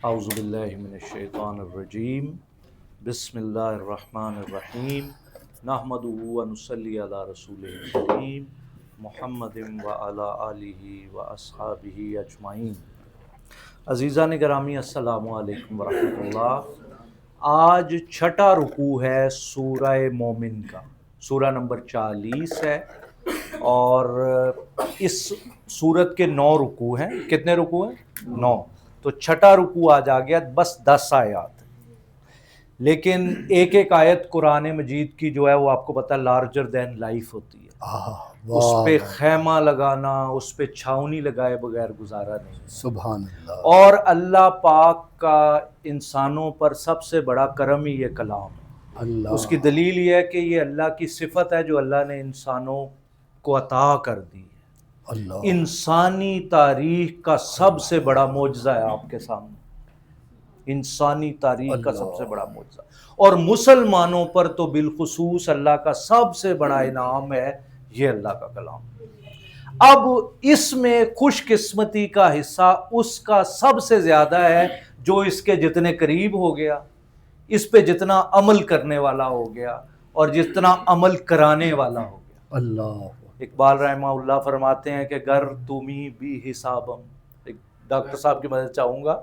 اعوذ باللہ من الشیطان الرجیم بسم اللہ الرحمن الرحیم نحمدہ و نصلی علی رسولہ الکریم محمد و علی آلہ و اصحابہ اجمعین۔ عزیزان گرامی السلام علیکم ورحمۃ اللہ۔ آج چھٹا رکوع ہے سورہ مومن کا، سورہ نمبر 40 ہے، اور اس سورت کے 9 رکوع ہیں۔ کتنے رکوع ہیں؟ 9۔ تو چھٹا رکوع آج آ گیا، بس 10 آیات، لیکن ایک ایک آیت قرآن مجید کی جو ہے وہ آپ کو پتہ لارجر دین لائف ہوتی ہے۔ اس پہ خیمہ لگانا، اس پہ چھاؤنی لگائے بغیر گزارا نہیں۔ سبحان اللہ۔ اور اللہ پاک کا انسانوں پر سب سے بڑا کرم ہی یہ کلام ہے۔ اللہ اس کی دلیل یہ ہے کہ یہ اللہ کی صفت ہے جو اللہ نے انسانوں کو عطا کر دی ہے۔ اللہ انسانی تاریخ کا سب سے بڑا معجزہ ہے آپ کے سامنے، انسانی تاریخ کا سب سے بڑا معجزہ، اور مسلمانوں پر تو بالخصوص اللہ کا سب سے بڑا انعام ہے یہ اللہ کا کلام۔ اب اس میں خوش قسمتی کا حصہ اس کا سب سے زیادہ ہے جو اس کے جتنے قریب ہو گیا، اس پہ جتنا عمل کرنے والا ہو گیا، اور جتنا عمل کرانے والا ہو گیا۔ اللہ اقبال رحمہ اللہ فرماتے ہیں کہ گر تمی بھی حسابم، ایک ڈاکٹر صاحب کی مدد چاہوں گا،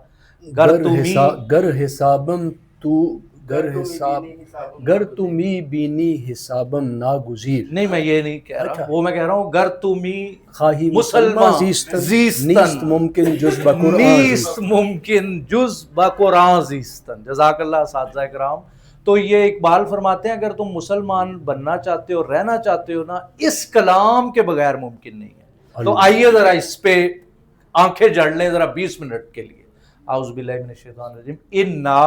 گر حسابم تو گر تمی بینی حسابم ناگزیر۔ نہیں میں یہ نہیں کہہ رہا، وہ میں کہہ رہا ہوں گر تمی خواہی مسلمان زیستن نیست ممکن جز بقرآن نیست ممکن جز بقرآن زیستن۔ جزاک اللہ اساتذہ کرام۔ تو یہ اقبال فرماتے ہیں اگر تم مسلمان بننا چاہتے ہو، رہنا چاہتے ہو نا، اس کلام کے بغیر ممکن نہیں ہے۔ تو آئیے ذرا اس پہ آنکھیں جڑ لیں ذرا 20 منٹ کے لیے۔ اعوذ باللہ من الشیطان الرجیم۔ انا،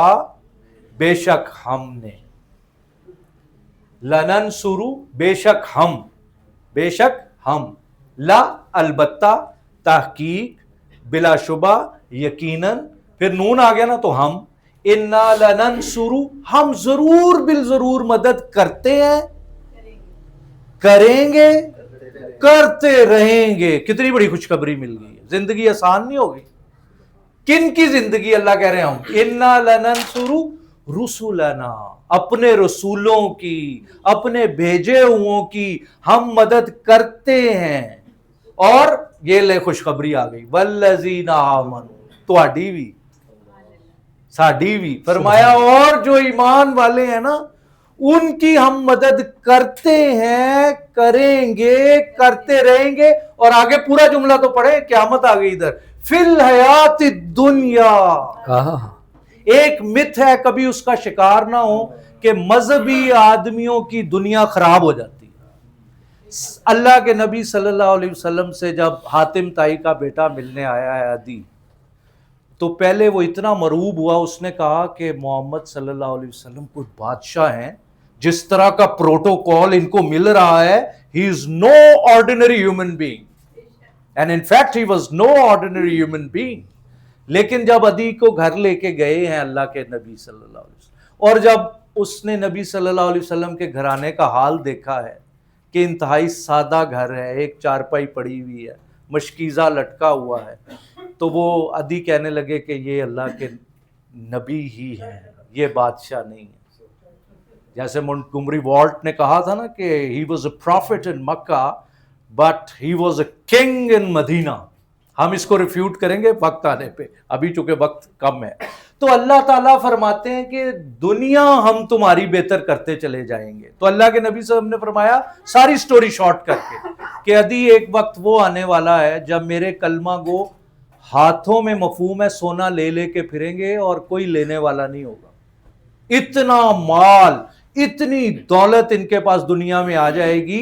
بے شک ہم نے، لننصرو، بے شک ہم، بے شک ہم، لا البتہ، تحقیق، بلا شبہ، یقیناً، پھر نون آ گیا نا تو ہم، انا لننصرو، ہم ضرور بالضرور مدد کرتے ہیں، کریں گے، کرتے رہیں گے۔ کتنی بڑی خوشخبری مل گئی ہے، زندگی آسان نہیں ہوگی۔ کن کی زندگی؟ اللہ کہہ رہے ہیں ہم انا لننصرو رسولنا، اپنے رسولوں کی، اپنے بھیجے ہوئوں کی ہم مدد کرتے ہیں۔ اور یہ لے خوشخبری آ گئی، والذین آمنوا، تہاڈی بھی ساڈی بھی، فرمایا اور جو ایمان والے ہیں نا ان کی ہم مدد کرتے ہیں، کریں گے، کرتے رہیں گے۔ اور آگے پورا جملہ تو پڑھیں، قیامت آ گئی ادھر، فی الحیات الدنیا۔ ایک مت ہے، کبھی اس کا شکار نہ ہو کہ مذہبی آدمیوں کی دنیا خراب ہو جاتی ہے۔ اللہ کے نبی صلی اللہ علیہ وسلم سے جب حاتم طائی کا بیٹا ملنے آیا ہے عدی، تو پہلے وہ اتنا مرعوب ہوا، اس نے کہا کہ محمد صلی اللہ علیہ وسلم کوئی بادشاہ ہیں، جس طرح کا پروٹوکول ان کو مل رہا ہے، he is no ordinary human being and in fact he was no ordinary human being۔ لیکن جب عدی کو گھر لے کے گئے ہیں اللہ کے نبی صلی اللہ علیہ وسلم، اور جب اس نے نبی صلی اللہ علیہ وسلم کے گھرانے کا حال دیکھا ہے کہ انتہائی سادہ گھر ہے، ایک چارپائی پڑی ہوئی ہے، مشکیزہ لٹکا ہوا ہے، تو وہ عدی کہنے لگے کہ یہ اللہ کے نبی ہی ہیں، یہ بادشاہ نہیں ہے۔ جیسے مونٹگومری والٹ نے کہا تھا نا کہ he was a prophet in Mecca but he was a king in مدینہ۔ ہم اس کو ریفیوٹ کریں گے وقت آنے پہ، ابھی چونکہ وقت کم ہے۔ تو اللہ تعالیٰ فرماتے ہیں کہ دنیا ہم تمہاری بہتر کرتے چلے جائیں گے۔ تو اللہ کے نبی صلی اللہ علیہ وسلم نے فرمایا ساری سٹوری شارٹ کر کے کہ عدی ایک وقت وہ آنے والا ہے جب میرے کلمہ گو ہاتھوں میں مفہوم ہے سونا لے لے کے پھریں گے اور کوئی لینے والا نہیں ہوگا۔ اتنا مال، اتنی دولت ان کے پاس دنیا میں آ جائے گی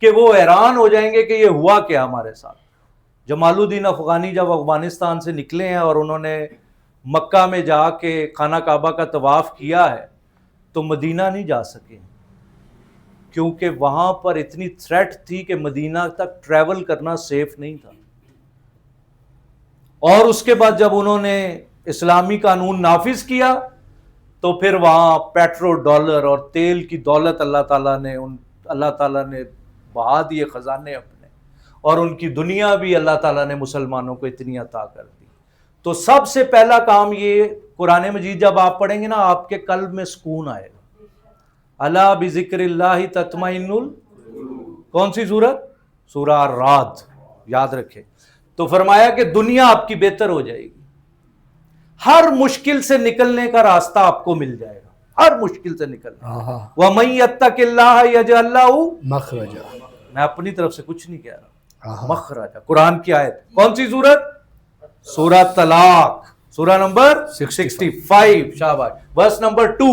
کہ وہ حیران ہو جائیں گے کہ یہ ہوا کیا ہمارے ساتھ۔ جمال الدین افغانی جب افغانستان سے نکلے ہیں اور انہوں نے مکہ میں جا کے خانہ کعبہ کا طواف کیا ہے تو مدینہ نہیں جا سکے، کیونکہ وہاں پر اتنی تھریٹ تھی کہ مدینہ تک ٹریول کرنا سیف نہیں تھا۔ اور اس کے بعد جب انہوں نے اسلامی قانون نافذ کیا تو پھر وہاں پیٹرو ڈالر اور تیل کی دولت اللہ تعالیٰ نے بہا دیے خزانے اپنے، اور ان کی دنیا بھی اللہ تعالیٰ نے مسلمانوں کو اتنی عطا کر دی۔ تو سب سے پہلا کام یہ قرآن مجید جب آپ پڑھیں گے نا آپ کے قلب میں سکون آئے گا. الا بذکر اللہ تطمئن کون سی سورت؟ سورہ الرعد، یاد رکھے. تو فرمایا کہ دنیا آپ کی بہتر ہو جائے گی، ہر مشکل سے نکلنے کا راستہ آپ کو مل جائے گا، ہر مشکل سے نکلنا. وَمَن يَتَّقِ اللَّهَ يَجْعَل لَّهُ مخرجا. میں اپنی طرف سے کچھ نہیں کہہ رہا، مخرجا. قرآن کی آیت کون سی سورت؟ سورہ طلاق، سورہ نمبر 65. شاباش. Verse number 2.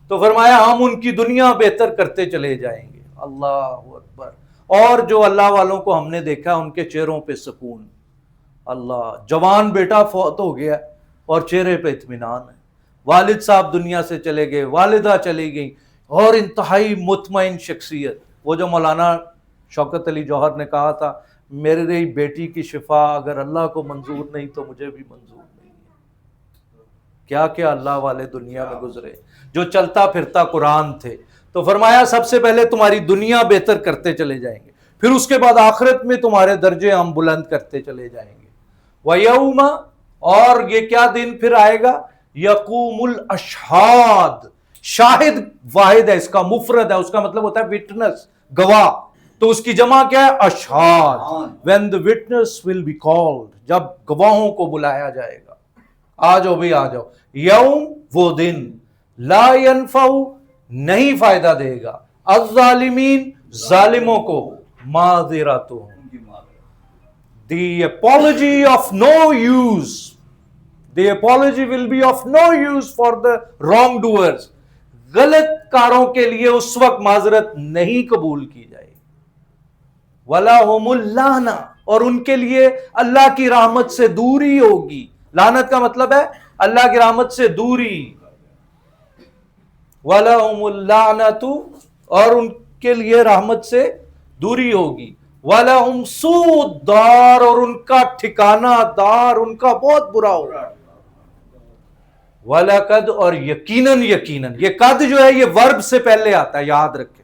تو فرمایا ہم ان کی دنیا بہتر کرتے چلے جائیں گے. اللہ اکبر. اور جو اللہ والوں کو ہم نے دیکھا ان کے چہروں پہ سکون. اللہ، جوان بیٹا فوت ہو گیا اور چہرے پہ اطمینان ہے. والد صاحب دنیا سے چلے گئے، والدہ چلی گئی، اور انتہائی مطمئن شخصیت. وہ جو مولانا شوکت علی جوہر نے کہا تھا میری بیٹی کی شفا اگر اللہ کو منظور نہیں تو مجھے بھی منظور نہیں ہے. کیا کیا اللہ والے دنیا میں گزرے جو چلتا پھرتا قرآن تھے. تو فرمایا سب سے پہلے تمہاری دنیا بہتر کرتے چلے جائیں گے، پھر اس کے بعد آخرت میں تمہارے درجے ہم بلند کرتے چلے جائیں گے. وَيَوْمَ، اور یہ کیا دن پھر آئے گا؟ یقوم الاشہاد. شاہد واحد ہے، اس کا مفرد ہے، اس کا مطلب ہوتا ہے وٹنس، گواہ. تو اس کی جمع کیا ہے؟ اشہاد. when the witness will be called، جب گواہوں کو بلایا جائے گا. آ جاؤ بھی آ جاؤ. یوم، وہ دن، لا ینفع، نہیں فائدہ دے گا، الظالمین، ظالموں کو، معذرتہم، the apology of no use. The apology will be of no use for the wrongdoers. غلط کاروں کے لیے اس وقت معذرت نہیں قبول کی جائے گی. وَلَهُمُ اللَّعْنَةُ، اور ان کے لیے اللہ کی رحمت سے دوری ہوگی. لعنت کا مطلب ہے اللہ کی رحمت سے دوری. وَلَهُمُ اللَّعْنَةُ، اور ان کے لیے رحمت سے دوری ہوگی. وَلَهُمْ سُوءُ الدَّارِ، اور ان کا ٹھکانہ دار ان کا بہت برا ہوگا. وَلَقَدْ، اور یقیناً، یہ قد جو ہے یہ ورب سے پہلے آتا ہے، یاد رکھیں.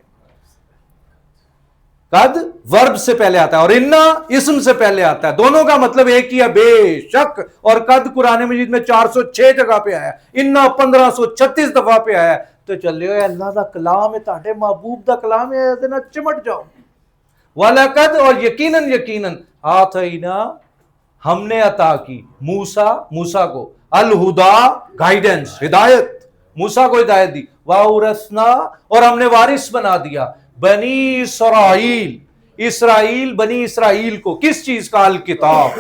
قد ورب سے پہلے آتا ہے اور انا اسم سے پہلے آتا ہے. دونوں کا مطلب ایک ہی ہے، بے شک. اور قد قرآن مجید میں 406 جگہ پہ آیا، انا 1536 دفعہ پہ آیا. تو چلے اللہ دا کلام ہے، تاڑے محبوب دا کلام ہے، ادنا چمٹ جاؤ. وَلَقَدْ، اور یقیناً آتَيْنَا، ہم نے عطا کی، موسیٰ کو، الہدا، گائیڈنس، ہدایت، موسیٰ کو ہدایت دی. وَأَوْرَثْنَا، اور ہم نے وارث بنا دیا، بنی اسرائیل، بنی اسرائیل کو کس چیز کا؟ الکتاب.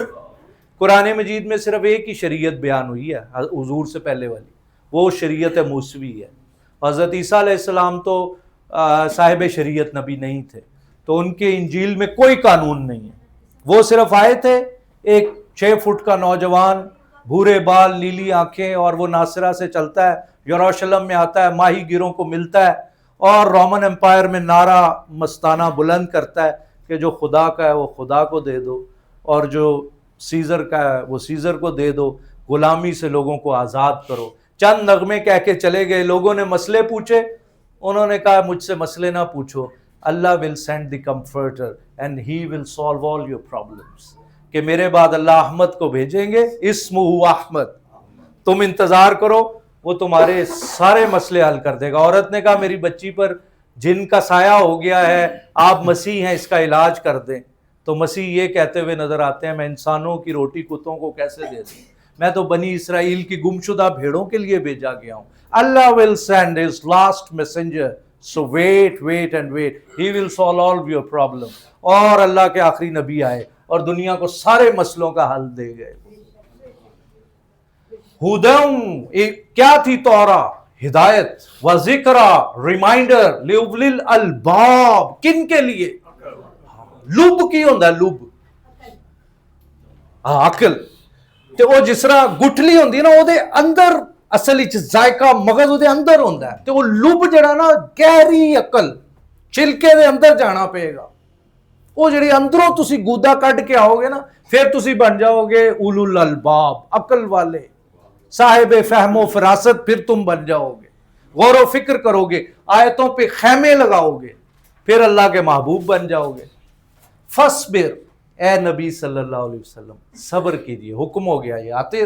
قرآن مجید میں صرف ایک ہی شریعت بیان ہوئی ہے حضور سے پہلے والی، وہ شریعت موسوی ہے. حضرت عیسیٰ علیہ السلام تو صاحب شریعت نبی نہیں تھے، تو ان کے انجیل میں کوئی قانون نہیں ہے. وہ صرف آئے تھے ایک 6 فٹ کا نوجوان، بھورے بال، نیلی آنکھیں، اور وہ ناصرہ سے چلتا ہے، یروشلم میں آتا ہے، ماہی گیروں کو ملتا ہے، اور رومن امپائر میں نعرہ مستانہ بلند کرتا ہے کہ جو خدا کا ہے وہ خدا کو دے دو، اور جو سیزر کا ہے وہ سیزر کو دے دو، غلامی سے لوگوں کو آزاد کرو. چند نغمے کہہ کے چلے گئے. لوگوں نے مسئلے پوچھے، انہوں نے کہا مجھ سے مسئلے نہ پوچھو، اللہ will send the comforter and he will solve all your problems. کہ میرے بعد اللہ احمد کو بھیجیں گے، اسمہ احمد، تم انتظار کرو، وہ تمہارے سارے مسئلے حل کر دے گا. عورت نے کہا میری بچی پر جن کا سایہ ہو گیا ہے، آپ مسیح ہیں، اس کا علاج کر دیں. تو مسیح یہ کہتے ہوئے نظر آتے ہیں میں انسانوں کی روٹی کتوں کو کیسے دے دوں، میں تو بنی اسرائیل کی گمشدہ بھیڑوں کے لیے بھیجا گیا ہوں. اللہ will send his last messenger, so wait and wait, he will solve all your problem. اور اللہ کے آخری نبی آئے اور دنیا کو سارے مسئلوں کا حل دے گئے. ہدم، کیا تھی تورا؟ ہدایت، وذکرا، ریمائنڈر، لِأُولِي الْأَلْبَابِ، کن کے لیے؟ لب کی ہوندہ ہے، لب، عقل. تے وہ جس طرح گٹھلی ہوندی ہے نا، وہ دے اندر اصل وچ ذائقہ مغز وہ دے اندر ہوندا ہے، تے وہ لب جڑا نا گہری عقل چھلکے دے اندر جانا پے گا. وہ جڑی اندروں تسی گودا کڈ کے آؤ گے نا، پھر تسی بن جاؤ گے اولو الالباب، عقل والے، صاحب فہم و فراست. پھر تم بن جاؤ گے، غور و فکر کرو گے، آیتوں پہ خیمے لگاؤ گے، پھر اللہ کے محبوب بن جاؤ گے. فصبر، اے نبی صلی اللہ علیہ وسلم صبر کیجئے، حکم ہو گیا یہ آتے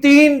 3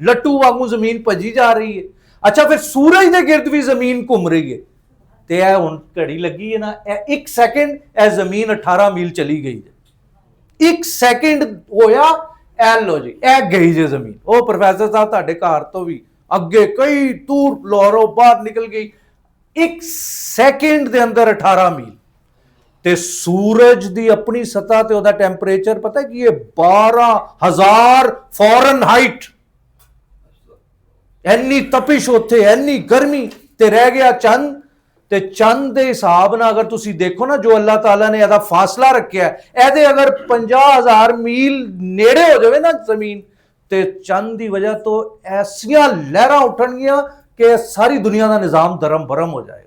ਲੱਟੂ ਵਾਂਗੂ ਜ਼ਮੀਨ ਭੱਜੀ ਜਾ ਰਹੀ ਹੈ। ਅੱਛਾ ਫਿਰ ਸੂਰਜ ਦੇ ਗਿਰਦ ਵੀ ਜ਼ਮੀਨ ਘੁੰਮ ਰਹੀ ਹੈ, ਤੇ ਇਹ ਹੁਣ ਘੜੀ ਲੱਗੀ ਹੈ ਨਾ, ਇਹ 1 ਸੈਕਿੰਡ ਇਹ ਜ਼ਮੀਨ 18 ਮੀਲ ਚਲੀ ਗਈ ਹੈ। 1 ਸੈਕਿੰਡ ਹੋਇਆ, ਇਹ ਲੋ ਜੀ ਇਹ ਗਈ ਜੇ ਜ਼ਮੀਨ। ਉਹ ਪ੍ਰੋਫੈਸਰ ਸਾਹਿਬ ਤੁਹਾਡੇ ਘਰ ਤੋਂ ਵੀ ਅੱਗੇ ਕਈ ਦੂਰ ਲਾਹੌਰੋਂ ਬਾਹਰ ਨਿਕਲ ਗਈ, 1 ਸੈਕਿੰਡ ਦੇ ਅੰਦਰ 18 ਮੀਲ। ਤੇ ਸੂਰਜ ਦੀ ਆਪਣੀ ਸਤ੍ਹਾ ਤੇ ਉਹਦਾ ਟੈਂਪਰੇਚਰ ਪਤਾ ਕੀ ਹੈ, 12,000 ਫਾਰਨਹਾਈਟ। ਇੰਨੀ ਤਪਿਸ਼ ਉੱਥੇ, ਇੰਨੀ ਗਰਮੀ। ਤੇ ਰਹਿ ਗਿਆ ਚੰਦ, ਤੇ ਚੰਦ ਦੇ ਹਿਸਾਬ ਨਾਲ ਅਗਰ ਤੁਸੀਂ ਦੇਖੋ ਨਾ, ਜੋ ਅੱਲਾਹ ਤਾਲਾ ਨੇ ਇਹਦਾ ਫਾਸਲਾ ਰੱਖਿਆ, ਇਹਦੇ ਅਗਰ 50,000 ਮੀਲ ਨੇੜੇ ਹੋ ਜਾਵੇ ਨਾ ਜ਼ਮੀਨ, ਤੇ ਚੰਦ ਦੀ ਵਜ੍ਹਾ ਤੋਂ ਐਸੀਆਂ ਲਹਿਰਾਂ ਉੱਠਣਗੀਆਂ ਕਿ ਸਾਰੀ ਦੁਨੀਆ ਦਾ ਨਿਜ਼ਾਮ ਦਰਮ ਬਰਮ ਹੋ ਜਾਏਗਾ।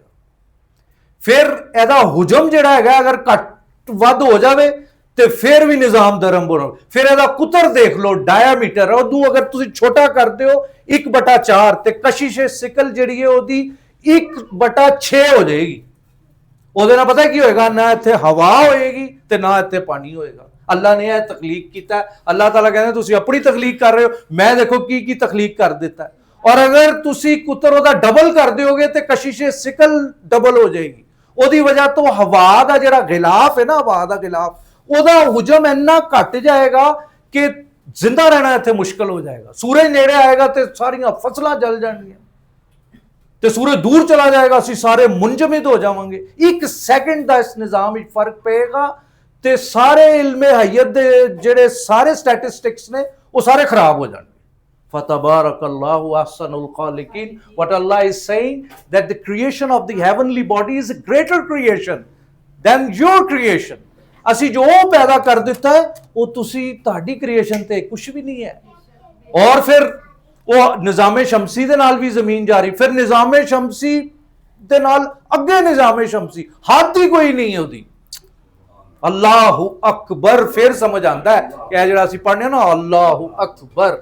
ਫਿਰ ਇਹਦਾ ਹੁਜਮ ਜਿਹੜਾ ਹੈਗਾ ਅਗਰ ਘੱਟ ਵੱਧ ਹੋ ਜਾਵੇ ਤੇ ਫਿਰ ਵੀ ਨਿਜ਼ਾਮ ਦਰਮ ਬਰਮ। ਫਿਰ ਇਹਦਾ ਕੁਤਰ ਦੇਖ ਲਓ, ਡਾਇਆਮੀਟਰ ਉਹਨੂੰ ਅਗਰ ਤੁਸੀਂ ਛੋਟਾ ਕਰਦੇ ਹੋ 1/4, ਤੇ ਕਸ਼ਿਸ਼ ਸਿਕਲ ਜਿਹੜੀ ਹੈ ਉਹਦੀ 1/6 ਹੋ ਜਾਏਗੀ। ਉਹਦੇ ਨਾਲ ਪਤਾ ਕੀ ਹੋਏਗਾ, ਨਾ ਇੱਥੇ ਹਵਾ ਹੋਏਗੀ ਤੇ ਨਾ ਇੱਥੇ ਪਾਣੀ ਹੋਏਗਾ। ਅੱਲਾ ਨੇ ਇਹ ਤਖਲੀਕ ਕੀਤਾ। ਅੱਲਾਹ ਤਾਲਾ ਕਹਿੰਦੇ ਤੁਸੀਂ ਆਪਣੀ ਤਖਲੀਕ ਕਰ ਰਹੇ ਹੋ, ਮੈਂ ਦੇਖੋ ਕੀ ਕੀ ਤਖਲੀਕ ਕਰ ਦਿੱਤਾ। ਔਰ ਅਗਰ ਤੁਸੀਂ ਕੁਤਰ ਉਹਦਾ ਡਬਲ ਕਰ ਦਿਓਗੇ ਤੇ ਕਸ਼ਿਸ਼ ਸਿਕਲ ਡਬਲ ਹੋ ਜਾਏਗੀ। ਉਹਦੀ ਵਜ੍ਹਾ ਤੋਂ ਹਵਾ ਦਾ ਜਿਹੜਾ ਗਿਲਾਫ ਹੈ ਨਾ, ਹਵਾ ਦਾ ਗਿਲਾਫ, ਉਹਦਾ ਹੁਜਮ ਇੰਨਾ ਘਟ ਜਾਏਗਾ ਕਿ ਜ਼ਿੰਦਾ ਰਹਿਣਾ ਇੱਥੇ ਮੁਸ਼ਕਲ ਹੋ ਜਾਏਗਾ। ਸੂਰਜ ਨੇੜੇ ਆਏਗਾ ਤੇ ਸਾਰੀਆਂ ਫਸਲਾਂ ਜਲ ਜਾਣਗੀਆਂ, ਤੇ ਸੂਰਜ ਦੂਰ ਚਲਾ ਜਾਏਗਾ, ਅਸੀਂ ਸਾਰੇ ਮੁੰਜਮਦ ਹੋ ਜਾਵਾਂਗੇ। 1 ਸੈਕਿੰਡ ਦਾ ਇਸ ਨਿਜ਼ਾਮ ਵਿੱਚ ਫਰਕ ਪਏਗਾ ਤੇ ਸਾਰੇ ਇਲਮੇ ਹਯਤ ਦੇ ਜਿਹੜੇ ਸਾਰੇ ਸਟੈਟਿਸਟਿਕਸ ਨੇ ਉਹ ਸਾਰੇ ਖਰਾਬ ਹੋ ਜਾਣਗੇ। Fatabarakallahu ahsanul khaliqin. What Allah is saying that the creation of the heavenly body is a greater creation than your creation. ਅਸੀਂ ਜੋ ਪੈਦਾ ਕਰ ਦਿੱਤਾ ਹੈ ਉਹ ਤੁਸੀਂ ਤੁਹਾਡੀ ਕ੍ਰੀਏਸ਼ਨ ਤੇ ਕੁਝ ਵੀ ਨਹੀਂ ਹੈ। ਔਰ ਫਿਰ ਉਹ ਨਿਜ਼ਾਮੇ ਸ਼ਮਸੀ ਦੇ ਨਾਲ ਵੀ ਜ਼ਮੀਨ ਜਾ ਰਹੀ, ਫਿਰ ਨਿਜ਼ਾਮੇ ਸ਼ਮਸੀ ਦੇ ਨਾਲ ਅੱਗੇ ਨਿਜ਼ਾਮੇ ਸ਼ਮਸੀ, ਹੱਦ ਹੀ ਕੋਈ ਨਹੀਂ ਹੈ ਉਹਦੀ। ਅੱਲਾਹੁ ਅਕਬਰ। ਫਿਰ ਸਮਝ ਆਉਂਦਾ ਹੈ ਕਿ ਇਹ ਜਿਹੜਾ ਅਸੀਂ ਪੜ੍ਹਨੇ ਨਾ ਅੱਲਾਹੁ Akbar,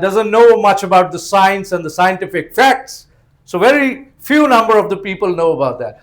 doesn't know much about the science and the scientific facts, so very few number of the people know about that.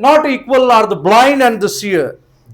not equal are the blind and the seer.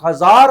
1000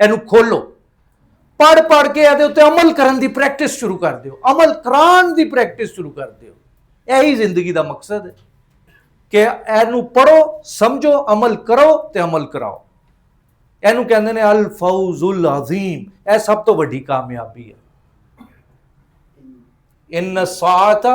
ਇਹਨੂੰ ਖੋਲੋ, ਪੜ ਪੜ ਕੇ ਇਹਦੇ ਉੱਤੇ ਅਮਲ ਕਰਨ ਦੀ ਪ੍ਰੈਕਟਿਸ ਸ਼ੁਰੂ ਕਰ ਦਿਓ, ਅਮਲ ਕਰਾਉਣ ਦੀ ਪ੍ਰੈਕਟਿਸ ਸ਼ੁਰੂ ਕਰ ਦਿਓ। ਇਹੀ ਜ਼ਿੰਦਗੀ ਦਾ ਮਕਸਦ ਹੈ ਕਿ ਇਹਨੂੰ ਪੜੋ, ਸਮਝੋ, ਅਮਲ ਕਰੋ ਤੇ ਅਮਲ ਕਰਾਓ। ਇਹਨੂੰ ਕਹਿੰਦੇ ਨੇ ਅਲ ਫੌਜ਼ੁਲ ਅਜ਼ੀਮ। ਇਹ ਸਭ ਤੋਂ ਵੱਡੀ ਕਾਮਯਾਬੀ ਹੈ। ਇਨ ਸਾਅਤਾ,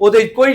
ਉਹਦੇ ਕੋਈ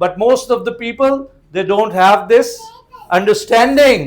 but most of the people they don't have this understanding।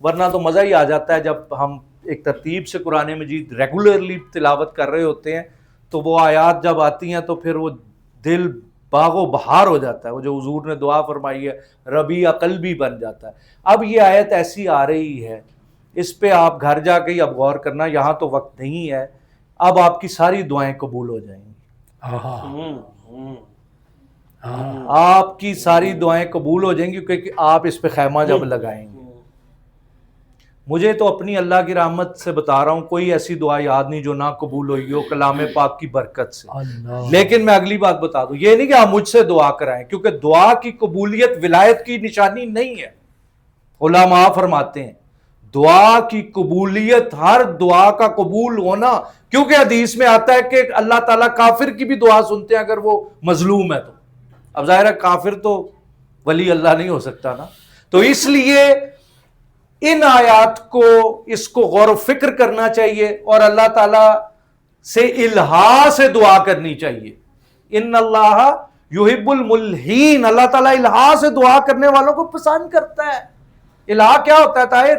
ورنہ تو مزہ ہی آ جاتا ہے جب ہم ایک ترتیب سے قرآن مجید ریگولرلی تلاوت کر رہے ہوتے ہیں تو وہ آیات جب آتی ہیں تو پھر وہ دل باغ و بہار ہو جاتا ہے. وہ جو حضور نے دعا فرمائی ہے ربیع قلبی بن جاتا ہے. اب یہ آیت ایسی آ رہی ہے, اس پہ آپ گھر جا کے ہی اب غور کرنا, یہاں تو وقت نہیں ہے. اب آپ کی ساری دعائیں قبول ہو جائیں گی, آپ کی ساری دعائیں قبول ہو جائیں گی کیونکہ آپ اس پہ خیمہ جب لگائیں گے. مجھے تو اپنی اللہ کی رحمت سے بتا رہا ہوں کوئی ایسی دعا یاد نہیں جو نہ قبول ہوئی ہو کلام پاک کی برکت سے. لیکن میں اگلی بات بتا دوں, یہ نہیں کہ آپ مجھ سے دعا کرائیں, کیونکہ دعا کی قبولیت ولایت کی نشانی نہیں ہے. علماء فرماتے ہیں دعا کی قبولیت, ہر دعا کا قبول ہونا, کیونکہ حدیث میں آتا ہے کہ اللہ تعالیٰ کافر کی بھی دعا سنتے ہیں اگر وہ مظلوم ہے تو. اب ظاہر ہے کافر تو ولی اللہ نہیں ہو سکتا نا, تو اس لیے ان آیات کو اس کو غور و فکر کرنا چاہیے اور اللہ تعالیٰ سے الہا سے دعا کرنی چاہیے. ان اللہ یحب الملحین, اللہ تعالیٰ الہا سے دعا کرنے والوں کو پسند کرتا ہے. الہا کیا ہوتا ہے طاہر؟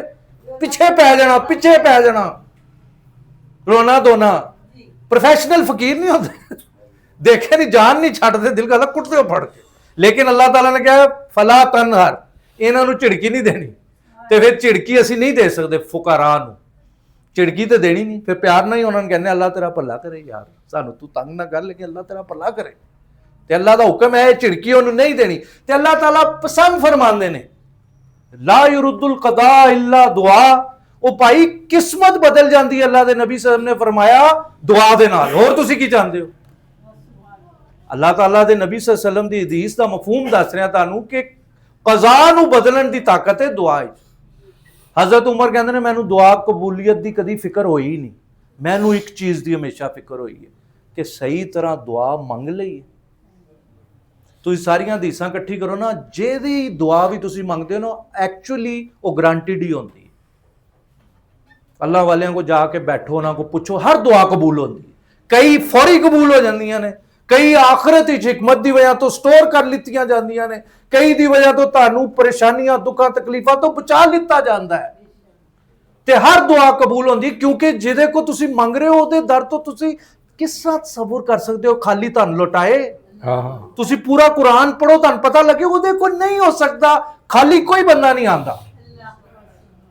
پیچھے پہ جانا, پیچھے پہ جانا, رونا دھونا. پروفیشنل فقیر نہیں ہوتے, دیکھے نہیں جان نہیں چھاٹتے, دل کا کٹتے ہو پڑ کے. لیکن اللہ تعالیٰ نے کہا فلا تنہر, انہوں نے چڑکی نہیں دینی. تو پھر چڑکی اسی نہیں دے سکتے فقراء نو, چڑکی تو دینی نہیں, پھر پیار نہیں انہوں نے کہنے اللہ تیرا بھلا کرے یار, سانو تو تنگ نہ کر, لیکن اللہ تیرا بھلا کرے. تے اللہ دا حکم ہے چڑکی انہوں نہیں دینی. تے اللہ تعالیٰ پسند فرماندے نے لا یرد القضاء الا دعا. او بھائی قسمت بدل جاندی ہے, اللہ دے نبی صلی اللہ علیہ وسلم نے فرمایا دعا دے نال. اور تسی کی چاہندے ہو؟ اللہ تعالیٰ دے نبی صلی اللہ علیہ وسلم دی حدیث دا مفہوم دس رہا تانوں کہ قضا نو بدلن دی طاقت ہے دعا وچ. حضرت عمر کہندے نے مینوں دعا قبولیت دی کدی فکر ہوئی ہی نہیں, مینوں ایک چیز دی ہمیشہ فکر ہوئی ہے کہ صحیح طرح دعا منگ لئی. تو ساریاں حدیثاں کٹھی کرو نا, جیدی دعا بھی تسی منگتے ہو نا ایکچولی وہ گرانٹیڈ ہی ہوندی ہے. اللہ والیاں کو جا کے بیٹھو نا کو پوچھو, ہر دعا قبول ہوندی ہے. کئی فوری قبول ہو جاندیاں نے, کئی آخرت وچ حکمت دی وجہ تو سٹور کر لیتیاں جاندیاں نے, کئی دی وجہ تو تانوں پریشانیاں دکھاں تکلیفاں تو بچا لیتا جاندا ہے. تے ہر دعا قبول ہوندی کیونکہ جہدے کو تسی منگ رہے ہو اودے در تو تسی کس طرح تصور کر سکتے ہو خالی تن لوٹائے. تسی پورا قرآن پڑھو تن پتہ لگے اودے کو نہیں ہو سکتا خالی کوئی بندہ نہیں آندا.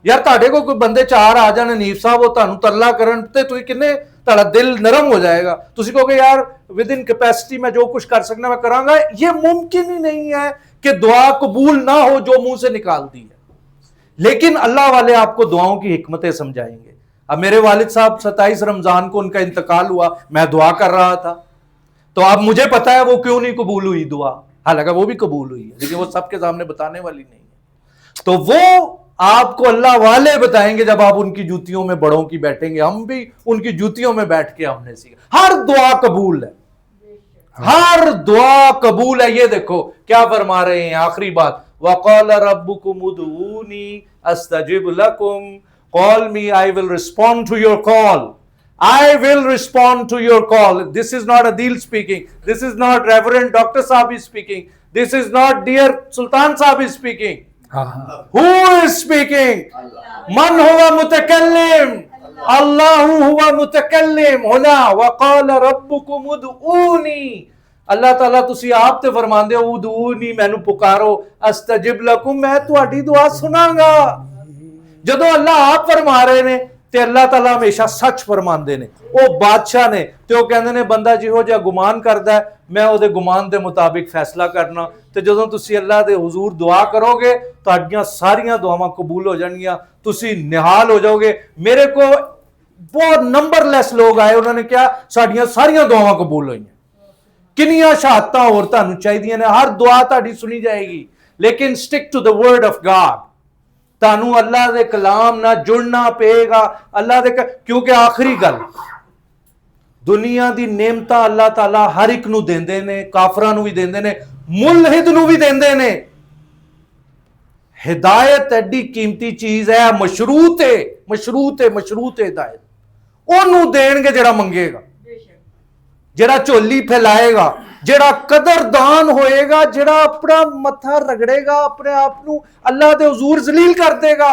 یار تہاڈے کو کوئی بندے چار آ جان نیف صاحب وہ تانوں ترلا کرن تے تسی کنے تہاڈا دل نرم ہو جائے گا. تسی کہو گے یار ود ان کیپیسٹی میں جو کچھ کر سکنا میں کراں گا. یہ ممکن ہی نہیں ہے کہ دعا قبول نہ ہو جو منہ سے نکال دی ہے. لیکن اللہ والے آپ کو دعاؤں کی حکمتیں سمجھائیں گے. اب میرے والد صاحب 27 رمضان کو ان کا انتقال ہوا, میں دعا کر رہا تھا, تو اب مجھے پتا ہے وہ کیوں نہیں قبول ہوئی دعا, حالانکہ وہ بھی قبول ہوئی ہے لیکن وہ سب کے سامنے بتانے والی نہیں ہے. تو وہ آپ کو اللہ والے بتائیں گے جب آپ ان کی جوتیوں میں بڑوں کی بیٹھیں گے. ہم بھی ان کی جوتیوں میں بیٹھ کے ہم نے سیکھا. ہر دعا قبول ہے, ہر دعا قبول ہے. یہ دیکھو کیا فرما رہے ہیں آخری بات, وَقَالَ رَبُّكُمُ ادْعُونِي أَسْتَجِبْ لَكُمْ. Call me, I will respond to your call. I will respond to your call. This is not Adil speaking. This is not Reverend Dr. Saab is speaking. This is not dear Sultan Saab is speaking. Who is speaking? Man huwa mutakallim. Allahu huwa mutakallim. Huna وَقَالَ رَبُّكُمُ ادْعُونِي. اللہ تعالیٰ تسی آپ تے فرماندے ہو ادعونی, مینوں پکارو, استجب لکم, میں تہاڈی دعا سناں گا. جدو اللہ آپ فرما رہے نے تے اللہ تعالیٰ ہمیشہ سچ فرماندے نے. وہ بادشاہ نے تے وہ کہندے نے بندہ جہو جہا گمان کردا ہے میں او دے گمان دے مطابق فیصلہ کرنا. تے جدوں تسی اللہ دے حضور دعا کرو گے تہاڈیاں ساریاں دعاواں قبول ہو جانگیاں, تسی نہال ہو جاؤ گے. میرے کو بہت نمبر لیس لوگ آئے, انہوں نے کہا ساڈیاں ساریاں دعاواں قبول ہوئیں. کنیاں شہادتاں اور تانوں چاہیے نے, ہر دعا تہاڈی سنی جائے گی, لیکن stick to the word of God. تانوں اللہ دے کلام نہ جڑنا پے گا. اللہ دے کیونکہ آخری گل دنیا دی نعمتاں اللہ تعالیٰ ہر ایک نو دیندے نے, کافراں نو بھی دیندے نے, ملحد نو بھی دیندے نے. ہدایت ایڈی قیمتی چیز ہے, مشروط ہے, مشروط ہے, مشروط ہے ہدایت. اونوں دین گے جڑا منگے گا, جڑا چولی پھیلائے گا, جڑا قدردان ہوئے گا, جڑا اپنا متھا رگڑے گا, اپنے آپ نو اللہ دے حضور ذلیل کر دے گا,